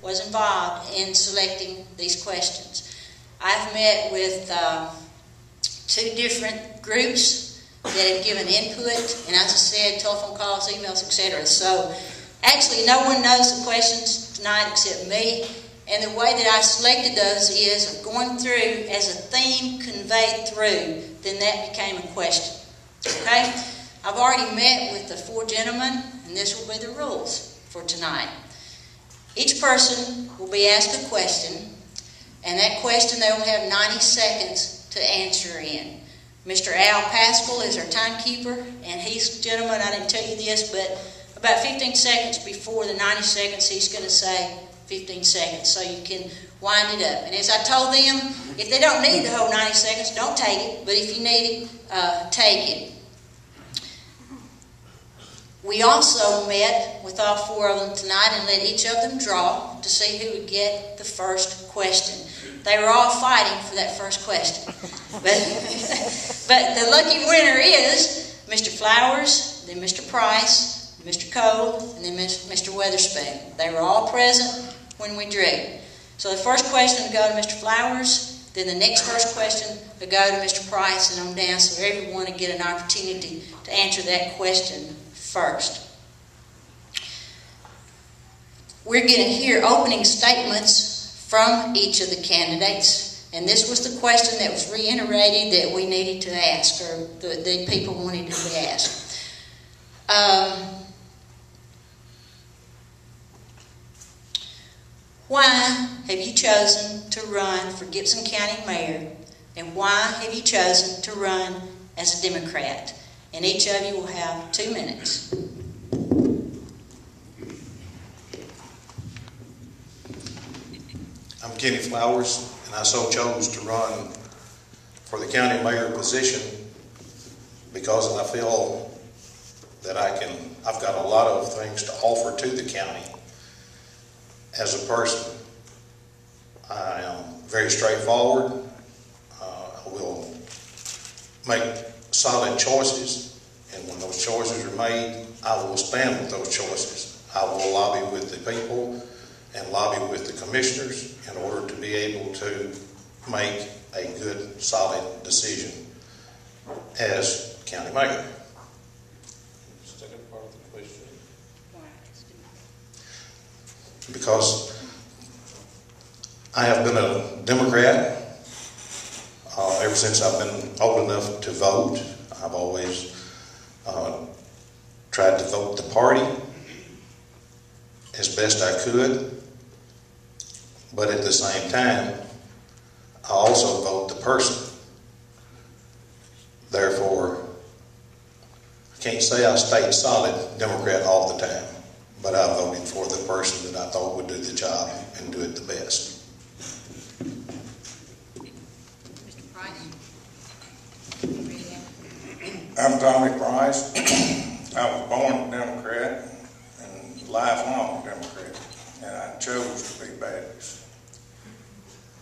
was involved in selecting these questions. I've met with 2 different groups that have given input, and as I said, telephone calls, emails, etc. So actually no one knows the questions tonight except me, and the way that I selected those is of going through as a theme conveyed through, then that became a question. Okay? I've already met with the 4 gentlemen, and this will be the rules for tonight. Each person will be asked a question, and that question they will have 90 seconds to answer in. Mr. Al Pascal is our timekeeper, and he's, gentlemen, I didn't tell you this, but about 15 seconds before the 90 seconds, he's going to say 15 seconds, so you can wind it up. And as I told them, if they don't need the whole 90 seconds, don't take it, but if you need it, take it. We also met with all 4 of them tonight and let each of them draw to see who would get the first question. They were all fighting for that first question. But the lucky winner is Mr. Flowers, then Mr. Price, Mr. Cole, and then Mr. Weatherspoon. They were all present when we drew. So the first question would go to Mr. Flowers, then the next first question would go to Mr. Price, and on down, so everyone would get an opportunity to answer that question first. We're going to hear opening statements from each of the candidates, and this was the question that was reiterated that we needed to ask, or the people wanted to be asked. Why have you chosen to run for Gibson County Mayor, and why have you chosen to run as a Democrat? And each of you will have 2 minutes. I'm Kenny Flowers, and I so chose to run for the county mayor position because I feel that I've got a lot of things to offer to the county as a person. I am very straightforward. I will make solid choices, and when those choices are made, I will stand with those choices. I will lobby with the people and lobby with the commissioners in order to be able to make a good, solid decision as county mayor. Second part of the question. Because I have been a Democrat ever since I've been old enough to vote. I've always tried to vote the party as best I could, but at the same time, I also vote the person. Therefore, I can't say I stayed solid Democrat all the time, but I voted for the person that I thought would do the job and do it the best. Mr. Price? I'm Tommy Price. I was born a Democrat and lifelong Democrat, and I chose to be Baptist.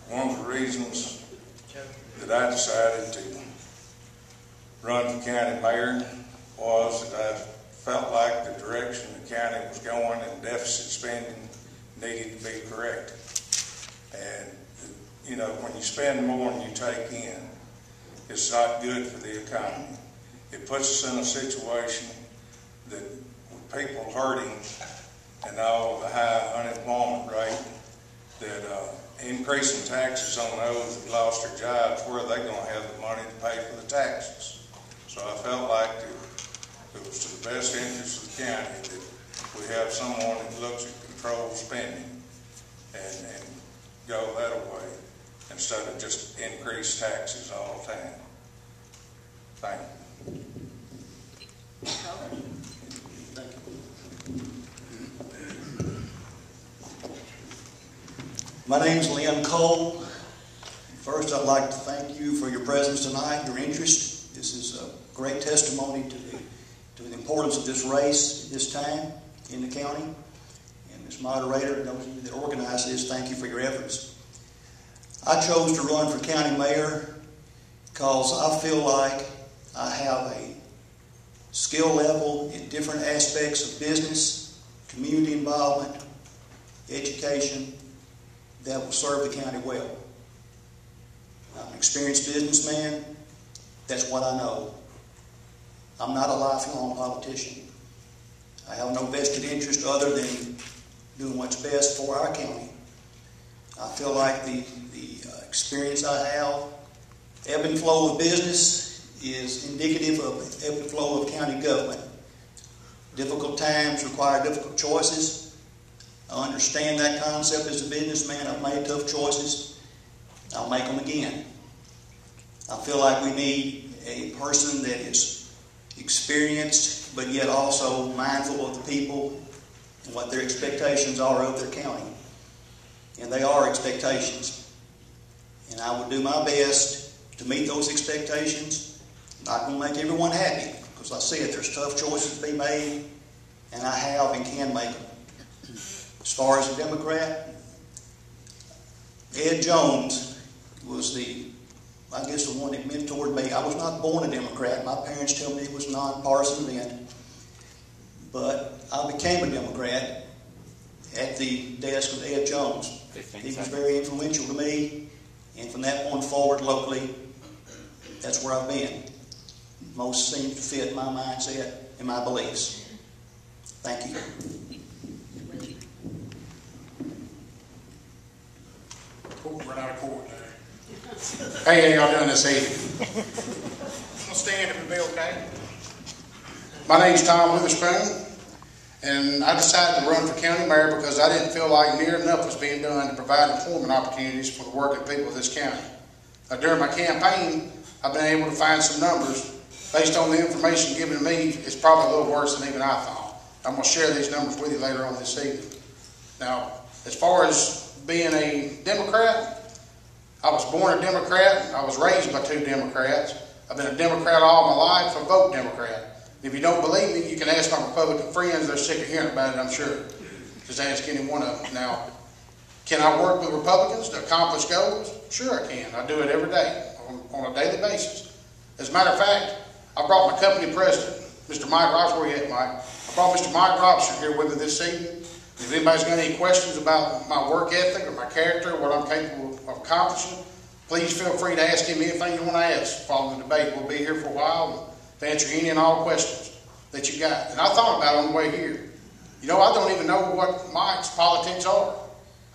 One of the reasons that I decided to run for county mayor was that I felt like the direction the county was going and deficit spending needed to be corrected. And, you know, when you spend more than you take in, it's not good for the economy. It puts us in a situation that with people hurting and all the high unemployment rate, that increasing taxes on those that lost their jobs, where are they going to have the money to pay for the taxes? So I felt like it was to the best interest of the county that we have someone that looks at controlled spending and go that way instead of just increase taxes all the time. Thank you. My name's Lynn Cole. First, I'd like to thank you for your presence tonight, your interest. This is a great testimony to the importance of this race at this time in the county. And Ms. Moderator, and those of you that organized this, thank you for your efforts. I chose to run for county mayor because I feel like I have a skill level in different aspects of business, community involvement, education that will serve the county well. I'm an experienced businessman. That's what I know. I'm not a lifelong politician. I have no vested interest other than doing what's best for our county. I feel like the experience I have, ebb and flow of business is indicative of ebb and flow of county government. Difficult times require difficult choices. I understand that concept as a businessman. I've made tough choices. I'll make them again. I feel like we need a person that is experienced, but yet also mindful of the people and what their expectations are of their county. And they are expectations. And I will do my best to meet those expectations. I'm not going to make everyone happy, because I said there's tough choices to be made, and I have and can make them. As far as a Democrat, Ed Jones was the one that mentored me. I was not born a Democrat. My parents tell me it was nonpartisan then. But I became a Democrat at the desk of Ed Jones. He was very influential to me, and from that point forward locally, that's where I've been. Most seems to fit my mindset and my beliefs. Thank you. Run out of court there. Hey, how y'all doing this evening? I'm gonna stand if it be okay. My name's Tom Witherspoon, and I decided to run for county mayor because I didn't feel like near enough was being done to provide employment opportunities for the working people of this county. Now, during my campaign, I've been able to find some numbers. Based on the information given to me, it's probably a little worse than even I thought. I'm going to share these numbers with you later on this evening. Now, as far as being a Democrat, I was born a Democrat. I was raised by two Democrats. I've been a Democrat all my life. I vote Democrat. If you don't believe me, you can ask my Republican friends. They're sick of hearing about it, I'm sure. Just ask any one of them. Now, can I work with Republicans to accomplish goals? Sure I can. I do it every day, on a daily basis. As a matter of fact, I brought my company president, Mr. Mike Robson. Where you at, Mike? I brought Mr. Mike Robson here with me this evening. If anybody's got any questions about my work ethic or my character, what I'm capable of accomplishing, please feel free to ask him anything you want to ask following the debate. We'll be here for a while to answer any and all questions that you got. And I thought about it on the way here. You know, I don't even know what Mike's politics are.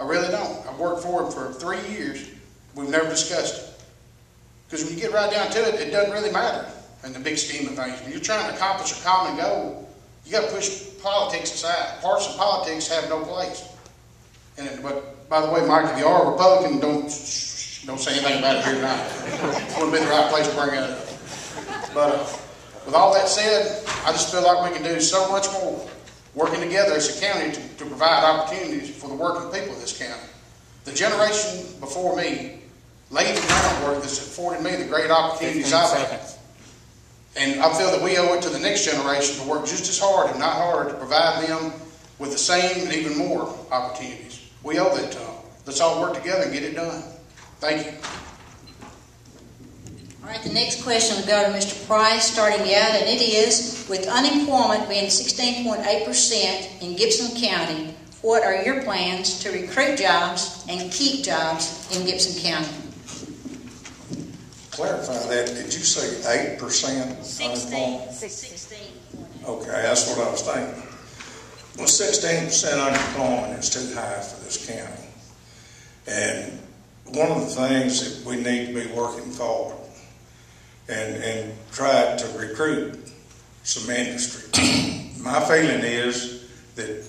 I really don't. I've worked for him for 3 years. We've never discussed it. Because when you get right down to it, it doesn't really matter in the big scheme of things. When you're trying to accomplish a common goal, you got to push politics aside. Partisan politics have no place. But by the way, Mike, if you are a Republican, don't say anything about it here tonight. I wouldn't be in the right place to bring it up. But with all that said, I just feel like we can do so much more working together as a county to provide opportunities for the working people of this county. The generation before me laid the groundwork that's afforded me the great opportunities I've had. And I feel that we owe it to the next generation to work just as hard, if not harder, to provide them with the same and even more opportunities. We owe that to them. Let's all work together and get it done. Thank you. All right, the next question will go to Mr. Price, starting out, and it is, with unemployment being 16.8% in Gibson County, what are your plans to recruit jobs and keep jobs in Gibson County? Clarify that. Did you say 8% unemployment? 16. Okay, that's what I was thinking. Well, 16% unemployment is too high for this county. And one of the things that we need to be working forward and try to recruit some industry. My feeling is that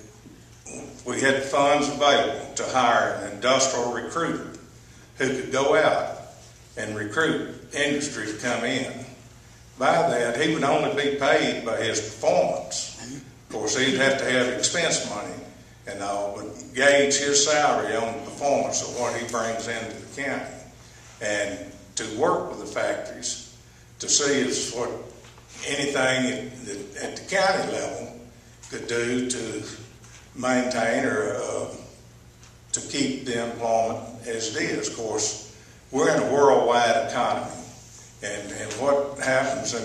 we had funds available to hire an industrial recruiter who could go out and recruit industry to come in. By that, he would only be paid by his performance. Of course, he'd have to have expense money and all, but gauge his salary on the performance of what he brings into the county. And to work with the factories to see is what anything at the county level could do to maintain or to keep the employment as it is. Of course, we're in a worldwide economy, and what happens in